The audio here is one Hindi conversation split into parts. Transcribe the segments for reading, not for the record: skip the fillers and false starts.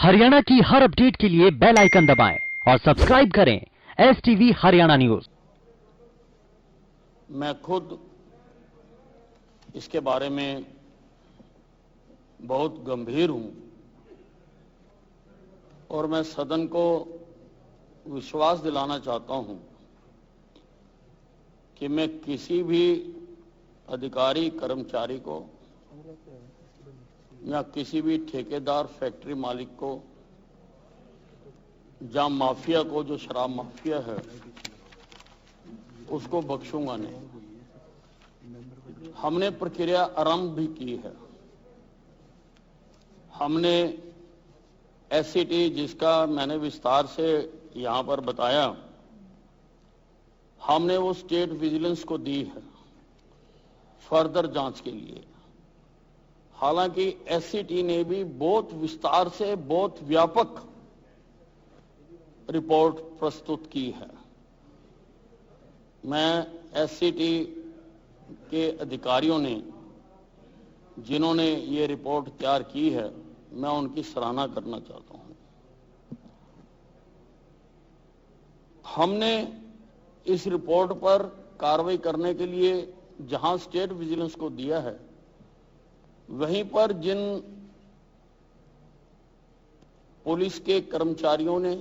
हरियाणा की हर अपडेट के लिए बेल आइकन दबाएं और सब्सक्राइब करें STV हरियाणा न्यूज। मैं खुद इसके बारे में बहुत गंभीर हूं और मैं सदन को विश्वास दिलाना चाहता हूं कि मैं किसी भी अधिकारी कर्मचारी को या किसी भी ठेकेदार फैक्ट्री मालिक को या माफिया को, जो शराब माफिया है, उसको बख्शूंगा नहीं। हमने प्रक्रिया आरंभ भी की है। हमने एससीटी, जिसका मैंने विस्तार से यहां पर बताया, हमने वो स्टेट विजिलेंस को दी है फर्दर जांच के लिए। हालांकि एससीटी ने भी बहुत विस्तार से, बहुत व्यापक रिपोर्ट प्रस्तुत की है। मैं एससीटी के अधिकारियों ने, जिन्होंने ये रिपोर्ट तैयार की है, मैं उनकी सराहना करना चाहता हूं। हमने इस रिपोर्ट पर कार्रवाई करने के लिए जहां स्टेट विजिलेंस को दिया है, वहीं पर जिन पुलिस के कर्मचारियों ने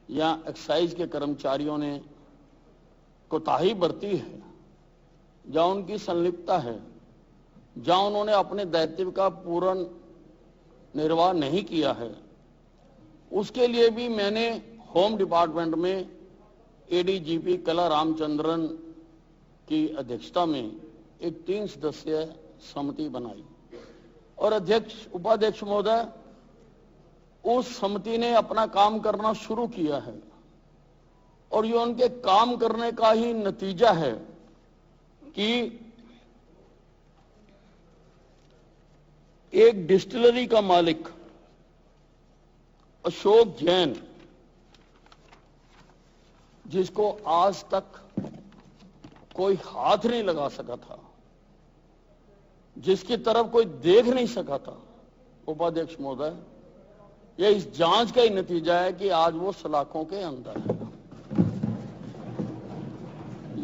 या एक्साइज के कर्मचारियों ने कोताही बरती है, जहां उनकी संलिप्तता है, जहां उन्होंने अपने दायित्व का पूर्ण निर्वाह नहीं किया है, उसके लिए भी मैंने होम डिपार्टमेंट में एडीजीपी कला रामचंद्रन की अध्यक्षता में एक 3 सदस्यीय समिति बनाई और अध्यक्ष उपाध्यक्ष महोदय, उस समिति ने अपना काम करना शुरू किया है और ये उनके काम करने का ही नतीजा है कि एक डिस्टिलरी का मालिक अशोक जैन, जिसको आज तक कोई हाथ नहीं लगा सका था, जिसकी तरफ कोई देख नहीं सका था, उपाध्यक्ष महोदय, यह इस जांच का ही नतीजा है कि आज वो सलाखों के अंदर है।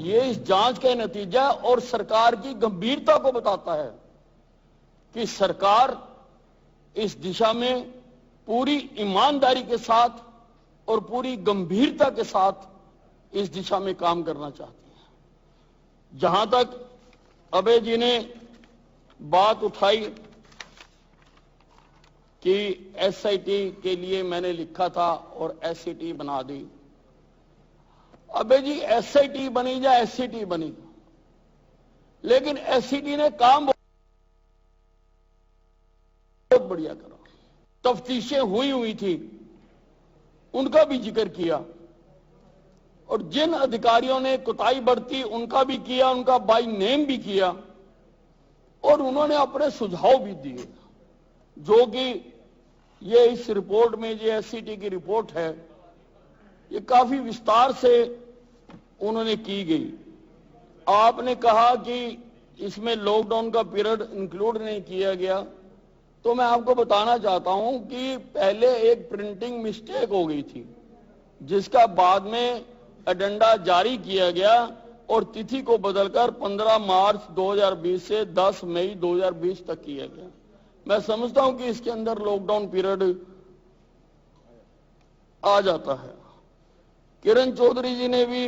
ये इस जांच का नतीजा और सरकार की गंभीरता को बताता है कि सरकार इस दिशा में पूरी ईमानदारी के साथ और पूरी गंभीरता के साथ इस दिशा में काम करना चाहती है। जहां तक अभय जी ने बात उठाई कि एसआईटी के लिए मैंने लिखा था और एससीटी बना दी। अबे जी, एसआईटी बनी या एससीटी बनी, लेकिन एससीटी ने काम बहुत बढ़िया करा। तफ्तीशें हुई थी, उनका भी जिक्र किया और जिन अधिकारियों ने कोताही बरती उनका भी किया, उनका बाय नेम भी किया और उन्होंने अपने सुझाव भी दिए, जो कि ये इस रिपोर्ट में, जो एससीटी की रिपोर्ट है, ये काफी विस्तार से उन्होंने की गई। आपने कहा कि इसमें लॉकडाउन का पीरियड इंक्लूड नहीं किया गया, तो मैं आपको बताना चाहता हूं कि पहले एक प्रिंटिंग मिस्टेक हो गई थी, जिसका बाद में एडेंडा जारी किया गया और तिथि को बदलकर 15 मार्च 2020 से 10 मई 2020 तक किया गया। मैं समझता हूं कि इसके अंदर लॉकडाउन पीरियड आ जाता है। किरण चौधरी जी ने भी,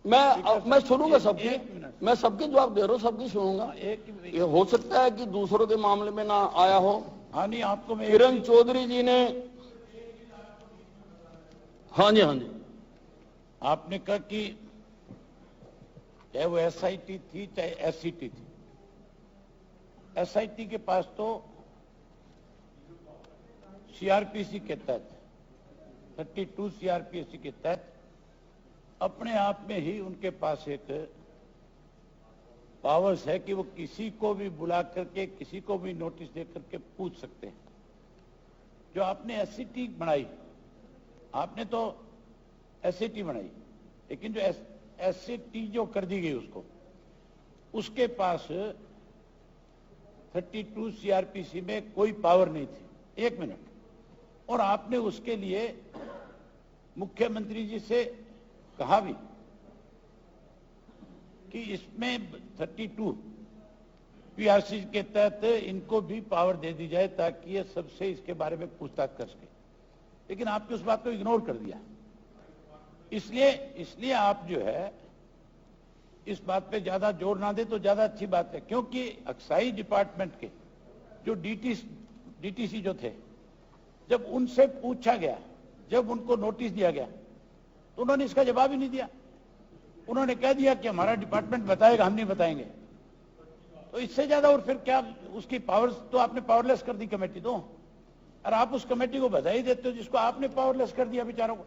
मैं सुनूंगा सबकी, मैं सबके जवाब दे रहा हूं, सबकी सुनूंगा। ये हो सकता है कि दूसरों के मामले में ना आया हो। हाँ नहीं, आपको किरण चौधरी जी ने, हाँ जी, आपने कहा कि चाहे वो एसआईटी थी चाहे एससीटी थी, एसआईटी के पास तो सीआरपीसी के तहत, 32 सीआरपीसी के तहत अपने आप में ही उनके पास एक पावर्स है कि वो किसी को भी बुला करके, किसी को भी नोटिस दे करके पूछ सकते हैं। जो आपने एससीटी बनाई, आपने तो एससीटी बनाई, लेकिन जो एससीटी जो कर दी गई उसको, उसके पास 32 सीआरपीसी में कोई पावर नहीं थी। 1 मिनट। और आपने उसके लिए मुख्यमंत्री जी से कहा भी कि इसमें 32 पीआरसी के तहत इनको भी पावर दे दी जाए ताकि ये सबसे इसके बारे में पूछताछ कर सके, लेकिन आपने उस बात को इग्नोर कर दिया। इसलिए आप जो है इस बात पे ज्यादा जोर ना दे तो ज्यादा अच्छी बात है, क्योंकि एक्साइज डिपार्टमेंट के जो डीटीसी जो थे, जब उनसे पूछा गया, जब उनको नोटिस दिया गया, तो उन्होंने इसका जवाब ही नहीं दिया। उन्होंने कह दिया कि हमारा डिपार्टमेंट बताएगा, हम नहीं बताएंगे। तो इससे ज्यादा और फिर क्या, उसकी पावर्स तो आपने पावरलेस कर दी कमेटी तो। और आप उस कमेटी को बधाई देते हो जिसको आपने पावरलेस कर दिया बेचारों को।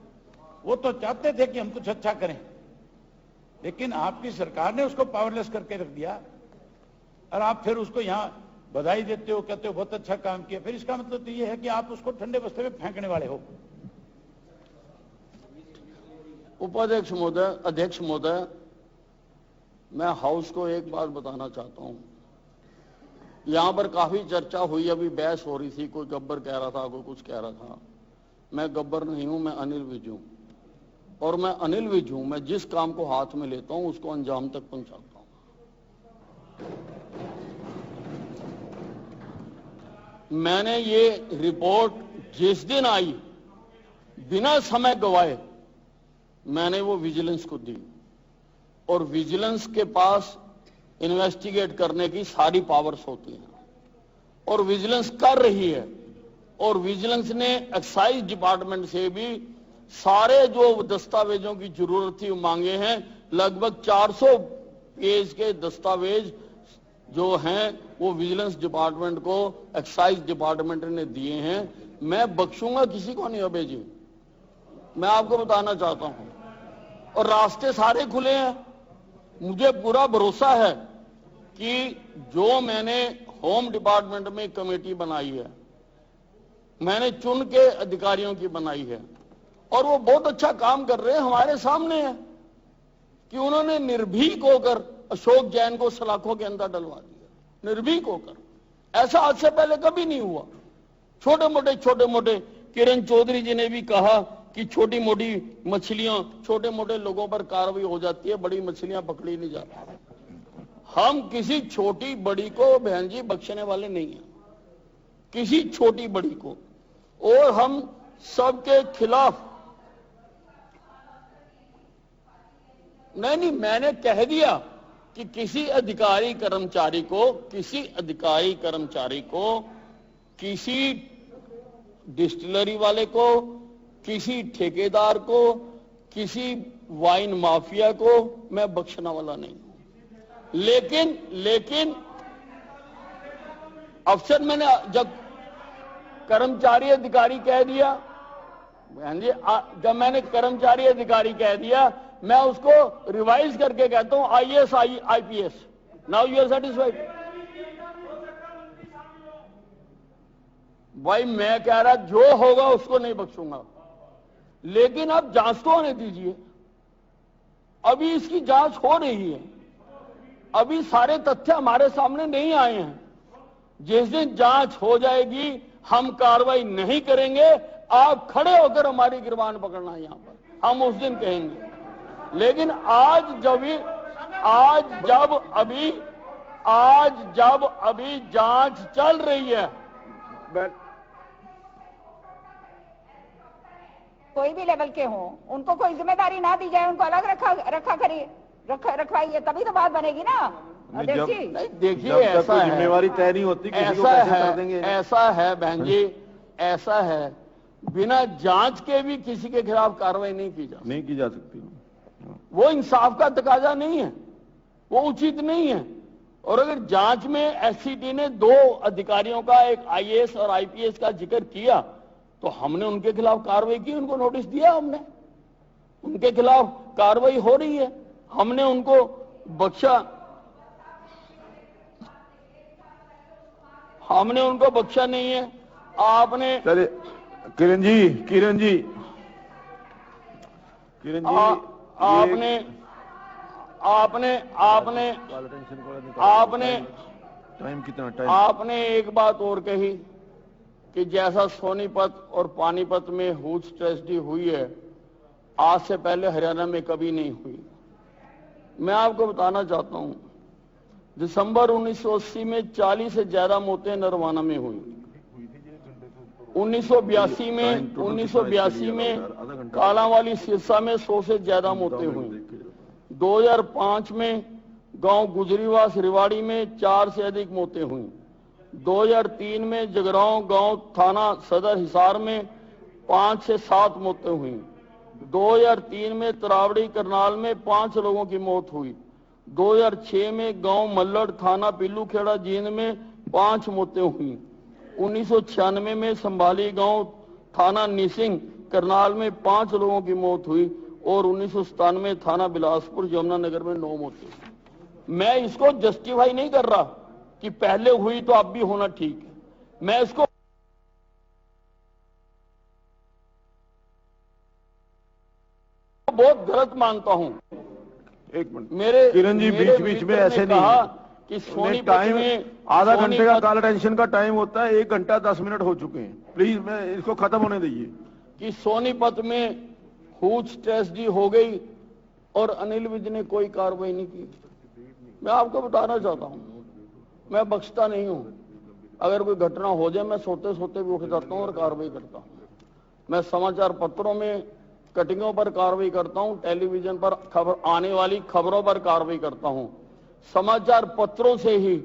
वो तो चाहते थे कि हम कुछ अच्छा करें, लेकिन आपकी सरकार ने उसको पावरलेस करके रख दिया और आप फिर उसको यहां बधाई देते हो, कहते हो बहुत अच्छा काम किया। फिर इसका मतलब तो ये है कि आप उसको ठंडे बस्ते में फेंकने वाले हो। उपाध्यक्ष महोदय, अध्यक्ष महोदय, मैं हाउस को एक बात बताना चाहता हूं। यहां पर काफी चर्चा हुई, अभी बहस हो रही थी, कोई गब्बर कह रहा था, कोई कुछ कह रहा था। मैं गब्बर नहीं हूं, मैं अनिल विज हूं। और मैं अनिल विज हूं, मैं जिस काम को हाथ में लेता हूं उसको अंजाम तक पहुंचाता हूं। मैंने ये रिपोर्ट जिस दिन आई, बिना समय गवाए मैंने वो विजिलेंस को दी, और विजिलेंस के पास इन्वेस्टिगेट करने की सारी पावर्स होती हैं, और विजिलेंस कर रही है। और विजिलेंस ने एक्साइज डिपार्टमेंट से भी सारे जो दस्तावेजों की जरूरत थी मांगे हैं। लगभग 400 पेज के दस्तावेज जो हैं वो विजिलेंस डिपार्टमेंट को एक्साइज डिपार्टमेंट ने दिए हैं। मैं बख्शूंगा किसी को नहीं अबे जी, मैं आपको बताना चाहता हूं। और रास्ते सारे खुले हैं। मुझे पूरा भरोसा है कि जो मैंने होम डिपार्टमेंट में कमेटी बनाई है, मैंने चुन के अधिकारियों की बनाई है, और वो बहुत अच्छा काम कर रहे हैं। हमारे सामने है कि उन्होंने निर्भीक होकर अशोक जैन को सलाखों के अंदर डलवा दिया, निर्भीक होकर। ऐसा आज से पहले कभी नहीं हुआ। छोटे मोटे किरण चौधरी जी ने भी कहा कि छोटी मोटी मछलियां, छोटे मोटे लोगों पर कार्रवाई हो जाती है, बड़ी मछलियां पकड़ी नहीं जाती। हम किसी छोटी बड़ी को बहन जी बख्शने वाले नहीं हैं, किसी छोटी बड़ी को। और हम सबके खिलाफ नहीं, मैंने कह दिया कि किसी अधिकारी कर्मचारी को, किसी डिस्टिलरी वाले को, किसी ठेकेदार को, किसी वाइन माफिया को मैं बख्शने वाला नहीं। लेकिन अफसर, मैंने जब कर्मचारी अधिकारी कह दिया, जब मैंने कर्मचारी अधिकारी कह दिया, मैं उसको रिवाइज करके कहता हूं IAS IPS। Now you are satisfied? भाई मैं कह रहा जो होगा उसको नहीं बख्शूंगा, लेकिन अब जांच तो होने दीजिए। अभी इसकी जांच हो रही है, अभी सारे तथ्य हमारे सामने नहीं आए हैं। जिस दिन जांच हो जाएगी हम कार्रवाई नहीं करेंगे, आप खड़े होकर हमारी गिरबान पकड़ना यहां पर, हम उस दिन कहेंगे। लेकिन आज जब अभी जांच चल रही है, कोई भी लेवल के हों, उनको कोई जिम्मेदारी ना दी जाए, उनको अलग रखवाइए, तभी तो बात बनेगी ना अध्यक्ष जी। नहीं देखिए, ऐसा है, जिम्मेवारी तय नहीं होती, किसी को कैसे कर देंगे? ऐसा है बहन जी, ऐसा है, बिना जांच के भी किसी के खिलाफ कार्रवाई नहीं की जा सकती। वो इंसाफ का तकाजा नहीं है, वो उचित नहीं है। और अगर जांच में एससीटी ने 2 अधिकारियों का, एक IAS और IPS का जिक्र किया, तो हमने उनके खिलाफ कार्रवाई की, उनको नोटिस दिया, हमने उनके खिलाफ कार्रवाई हो रही है, हमने उनको बख्शा, हमने उनको बख्शा नहीं है। आपने चलिए किरण जी आपने एक बात और कही कि जैसा सोनीपत और पानीपत में हुज ट्रेजेडी हुई है, आज से पहले हरियाणा में कभी नहीं हुई। मैं आपको बताना चाहता हूं, दिसंबर 1980 में 40 से ज्यादा मौतें नरवाना में हुई। 1982 में कालांवाली सिरसा में 100 से ज्यादा मौतें हुई। 2005 में गांव गुजरीवास रिवाड़ी में 4 से अधिक मौतें हुई। 2003 में जगरांव गांव थाना सदर हिसार में 5 से 7 मौतें हुई। 2003 में तरावड़ी करनाल में 5 लोगों की मौत हुई। 2006 में गांव मल्लड़ थाना पिल्लूखेड़ा जींद में 5 मौतें हुई। 1996 में संभाली गांव थाना निसिंग करनाल में 5 लोगों की मौत हुई और 1997 थाना बिलासपुर यमुनानगर में 9 मौतें हुई। मैं इसको जस्टिफाई नहीं कर रहा कि पहले हुई तो अब भी होना ठीक है, मैं इसको बहुत गलत मानता हूं। एक मिनट मेरे किरण जी, बीच बीच में ऐसे नहीं कहा कि सोनीपत टाइम में आधा घंटे का कॉल अटेंशन का टाइम होता है, 1 घंटा 10 मिनट हो चुके हैं। प्लीज मैं इसको खत्म होने दीजिए। कि सोनीपत में हुज ट्रेजेडी हो गई और अनिल विज ने कोई कार्रवाई नहीं की। मैं आपको बताना चाहता हूं, मैं बख्शता नहीं हूं। अगर कोई घटना हो जाए मैं सोते सोते भी उठ जाता हूं और कार्रवाई करता हूं। मैं समाचार पत्रों में कटिंगों पर कार्रवाई करता हूं, टेलीविजन पर खबर आने वाली खबरों पर कार्रवाई करता हूं। समाचार पत्रों से ही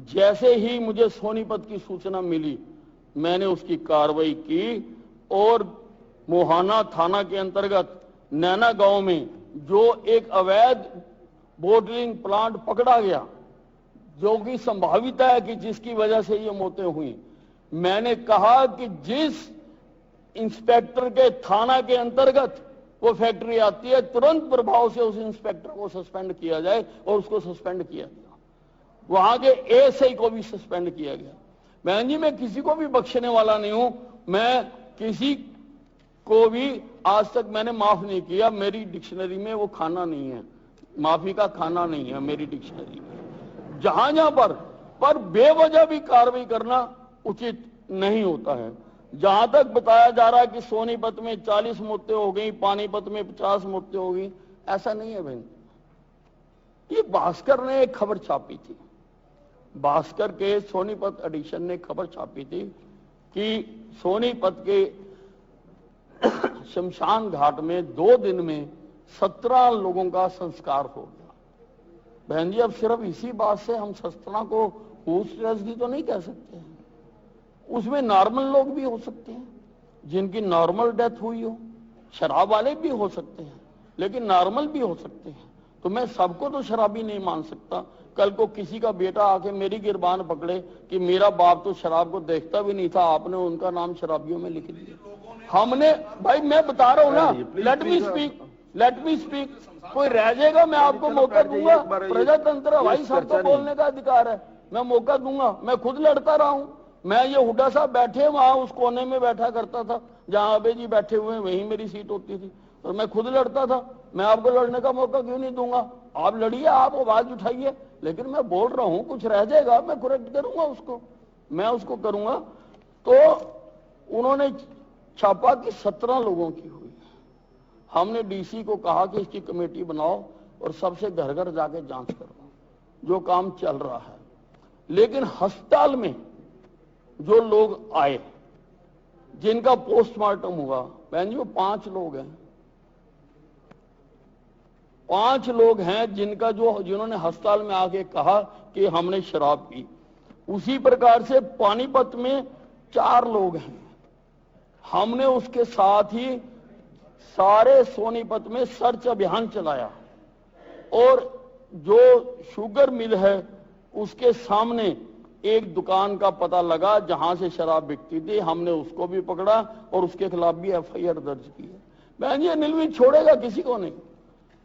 जैसे ही मुझे सोनीपत की सूचना मिली मैंने उसकी कार्रवाई की और मोहाना थाना के अंतर्गत नैना गांव में जो एक अवैध बोटलिंग प्लांट पकड़ा गया, जो कि संभावित है कि जिसकी वजह से ये मौतें हुई, मैंने कहा कि जिस इंस्पेक्टर के थाना के अंतर्गत वो फैक्ट्री आती है तुरंत प्रभाव से उस इंस्पेक्टर को सस्पेंड किया जाए और उसको सस्पेंड किया गया। वहां के एएसआई को भी सस्पेंड किया गया। बहन जी, मैं किसी को भी बख्शने वाला नहीं हूं, मैं किसी को भी आज तक मैंने माफ नहीं किया। मेरी डिक्शनरी में वो खाना नहीं है, माफी का खाना नहीं है मेरी डिक्शनरी में। जहां जहां पर बेवजह भी कार्रवाई करना उचित नहीं होता है। जहां तक बताया जा रहा है कि सोनीपत में 40 मौतें हो गई, पानीपत में 50 मौतें हो गई, ऐसा नहीं है बहन। ये भास्कर ने एक खबर छापी थी, भास्कर के सोनीपत एडिशन ने खबर छापी थी कि सोनीपत के शमशान घाट में 2 दिन में 17 लोगों का संस्कार हो गया। बहन जी, अब सिर्फ इसी बात से हम 17 को हुज ट्रेजेडी तो नहीं कह सकते हैं। उसमें नॉर्मल लोग भी हो सकते हैं जिनकी नॉर्मल डेथ हुई हो, शराब वाले भी हो सकते हैं, लेकिन नॉर्मल भी हो सकते हैं। तो मैं सबको तो शराबी नहीं मान सकता। कल को किसी का बेटा आके मेरी गिरबान पकड़े कि मेरा बाप तो शराब को देखता भी नहीं था, आपने उनका नाम शराबियों में लिख दिया। हमने, भाई मैं बता रहा हूं ना, लेट मी स्पीक। कोई रह जाएगा मैं आपको मौका दूंगा। प्रजातंत्र है भाई, सबको बोलने का अधिकार है, मैं मौका दूंगा। मैं खुद लड़ता रहा हूं। मैं ये हुड्डा साहब बैठे वहां उस कोने में बैठा करता था जहां अबे जी बैठे हुए, वहीं मेरी सीट होती थी और मैं खुद लड़ता था। मैं आपको लड़ने का मौका क्यों नहीं दूंगा? आप लड़िए, आप आवाज उठाइए, लेकिन मैं बोल रहा हूं कुछ रह जाएगा मैं करेक्ट करूंगा उसको, मैं उसको करूंगा। तो उन्होंने छापा कि 17 लोगों की हुई। हमने डीसी को कहा कि इसकी कमेटी बनाओ और सबसे घर घर जाके जांच करो जो काम चल रहा है। लेकिन अस्पताल में जो लोग आए जिनका पोस्टमार्टम हुआ, बहन जी, वो 5 लोग हैं। 5 लोग हैं जिन्होंने अस्पताल में आके कहा कि हमने शराब पी। उसी प्रकार से पानीपत में 4 लोग हैं। हमने उसके साथ ही सारे सोनीपत में सर्च अभियान चलाया और जो शुगर मिल है उसके सामने एक दुकान का पता लगा जहां से शराब बिकती थी। हमने उसको भी पकड़ा और उसके खिलाफ भी एफआईआर दर्ज की है। बहन जी, अनिल विज छोड़ेगा किसी को नहीं।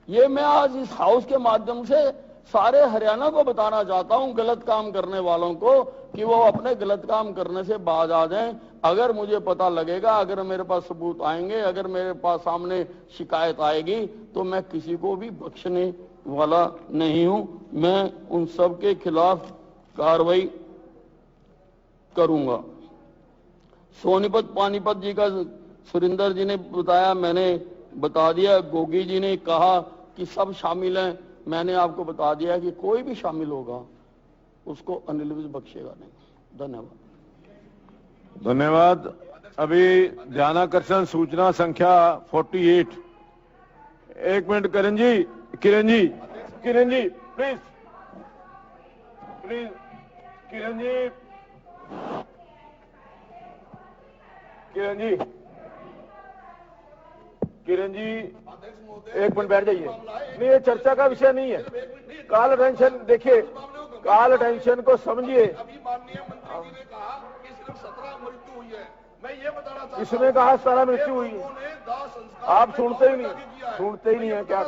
ये मैं आज इस हाउस के माध्यम से सारे हरियाणा को बताना चाहता हूं, गलत काम करने वालों को, कि वो अपने गलत काम करने से बाज आ जाएं। अगर मुझे पता लगेगा, अगर मेरे पास सबूत आएंगे, अगर मेरे पास सामने शिकायत आएगी, तो मैं किसी को भी बख्शने वाला नहीं हूं। मैं उन सब के खिलाफ कार्रवाई करूंगा। सोनीपत पानीपत जी का सुरेंद्र जी ने बताया, मैंने बता दिया। गोगी जी ने कहा कि सब शामिल हैं, मैंने आपको बता दिया कि कोई भी शामिल होगा उसको अनिल विज बख्शेगा नहीं। धन्यवाद। धन्यवाद। अभी ध्यानाकर्षण सूचना संख्या 48। एक minute Kiran ji, Kiran ji, Kiran ji please, please Kiran ji, Kiran ji, Kiran ji एक मिनट बैठ जाइए। नहीं, ये चर्चा का विषय नहीं है। काल अटेंशन देखिए, काल अटेंशन को समझिए। अभी माननीय मंत्री जी ने कहा कि सिर्फ 17 मृत्यु हुई है। मैं ये बताना चाहता हूं, इसने कहा 17 मृत्यु हुई। उन्होंने दाह संस्कार आप सुनते ही नहीं, सुनते ही नहीं है क्या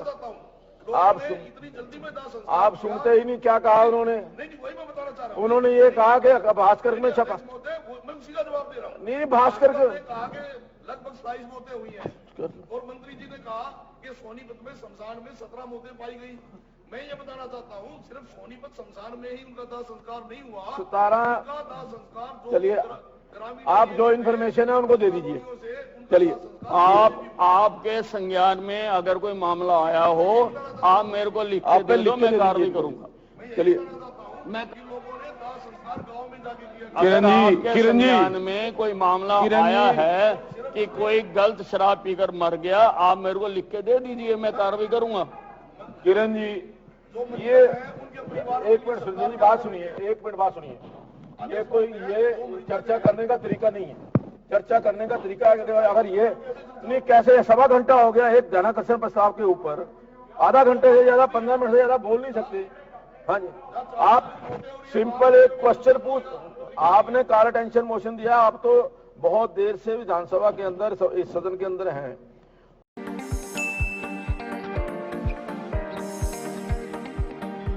आप इतनी जल्दी में दाह संस्कार आप सुनते ही नहीं क्या कहा उन्होंने। नहीं, वही मैं बताना चाह रहा हूं। उन्होंने ये कहा कि भास्कर में छपा, मैं सीधा जवाब दे रहा हूँ। नहीं भास्कर के कहा कि लगभग 27 मौतें हुई हैं और मंत्री जी ने कहा कि सोनीपत में शमशान में 17 मौतें पाई गई। मैं ये बताना चाहता हूँ, सिर्फ सोनीपत शमशान में ही उनका दाह संस्कार नहीं हुआ, 17 उनका दाह संस्कार जो चलिए आप जो इन्फॉर्मेशन है उनको दे दीजिए। चलिए आपके संज्ञान में अगर कोई मामला आया हो, आप मेरे को लिख के दे दो, मैं कार्रवाई करूंगा। चलिए मैं लोगों ने दाह संस्कार गांव में जाके किया। किरण जी, आपके किरण जी, संज्ञान में कोई मामला आया है कि कोई गलत शराब पीकर मर गया, आप मेरे को लिख के दे दीजिए, मैं कार्रवाई करूंगा। किरण जी ये एक मिनट सुनिए, बात सुनिए, एक मिनट बात सुनिए। ये कोई ये चर्चा करने का तरीका नहीं है। चर्चा करने का तरीका अगर ये नहीं, कैसे 1.25 घंटा हो गया एक ध्यानाकर्षण प्रस्ताव के ऊपर, आधा घंटे से ज्यादा 15 मिनट से ज्यादा बोल नहीं सकते। हाँ जी, आप सिंपल एक क्वेश्चन पूछ, आपने काल अटेंशन मोशन दिया, आप तो बहुत देर से विधानसभा के अंदर इस सदन के अंदर हैं,